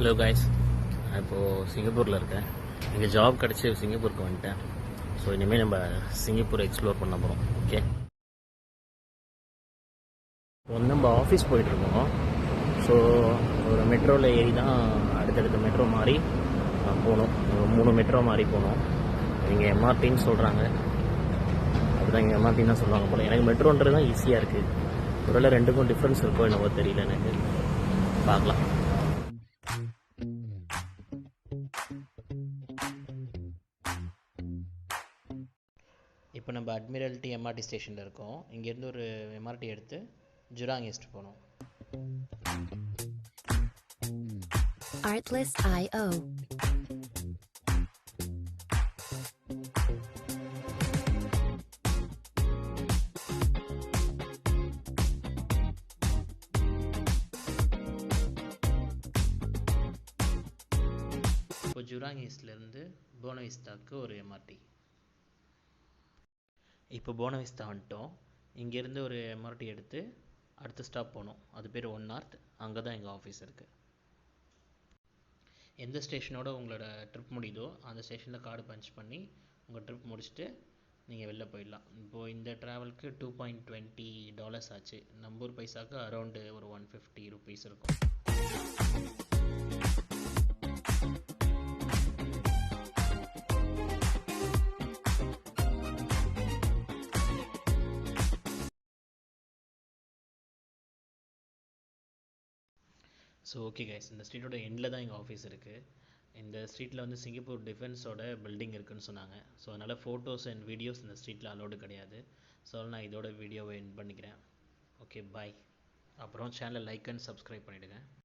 Hello guys, நான் இப்போது சிங்கப்பூரில் இருக்கேன். இங்கே ஜாப் கிடச்சி சிங்கப்பூருக்கு வந்துட்டேன். ஸோ இனிமேல் நம்ம சிங்கப்பூரை எக்ஸ்ப்ளோர் பண்ண போகிறோம். ஓகே, இப்போ நம்ம ஆஃபீஸ் போயிட்டுருக்கோம். ஸோ ஒரு மெட்ரோவில் ஏறி தான் அடுத்தடுத்த மெட்ரோ மாறி போகணும். 3 மெட்ரோ மாறி போகணும். இங்கே எம்ஆர்டின்னு சொல்கிறாங்க. அதுதான் இங்கே எம்ஆர்டின்னு தான் சொல்லுவாங்க போல். எனக்கு மெட்ரோன்றது தான் ஈஸியாக இருக்குது. ஒருவேளை ரெண்டுக்கும் டிஃப்ரென்ஸ் இருக்கோ என்னவோ தெரியல, எனக்கு பார்க்கலாம். இப்போ நம்ம அட்மிரல்ட்டி எம்ஆர்டி ஸ்டேஷனில் இருக்கோம். இங்கேருந்து ஒரு எம்ஆர்டி எடுத்து ஜுராங் ஈஸ்ட் போகணும். Artlist.io. இப்போ ஜுராங் ஈஸ்ட்லேருந்து போனவிஸ்தாவுக்கு ஒரு எம்ஆர்டி. இப்போ போனவிஸ்தா வந்துட்டோம். இங்கேருந்து ஒரு எம்ஆர்டி எடுத்து அடுத்த ஸ்டாப் போகணும். அது பேர் ஒன் நார்த். அங்கே தான் எங்கள் ஆஃபீஸ் இருக்குது. எந்த ஸ்டேஷனோட உங்களோட ட்ரிப் முடியுதோ அந்த ஸ்டேஷனில் கார்டு பஞ்ச் பண்ணி உங்கள் ட்ரிப் முடிச்சுட்டு நீங்கள் வெளில போயிடலாம். இப்போது இந்த ட்ராவலுக்கு $2.20 ஆச்சு. நம்ம ஊர் பைசாவுக்கு அரௌண்டு ஒரு 150 ருபீஸ் இருக்கும். ஸோ ஓகே கைஸ், இந்த ஸ்ட்ரீட்டோட எண்டில் தான் எங்கள் ஆஃபீஸ் இருக்குது. இந்த ஸ்ட்ரீட்டில் வந்து சிங்கப்பூர் டிஃபென்ஸோட பில்டிங் இருக்குதுன்னு சொன்னாங்க. ஸோ அதனால் ஃபோட்டோஸ் அண்ட் வீடியோஸ் இந்த ஸ்ட்ரீட்டில் அலோடு கிடையாது. ஸோ நான் இதோட வீடியோவை எண்ட் பண்ணிக்கிறேன். ஓகே, பாய். அப்புறம் சேனலை லைக் அண்ட் சப்ஸ்கிரைப் பண்ணிவிடுங்க.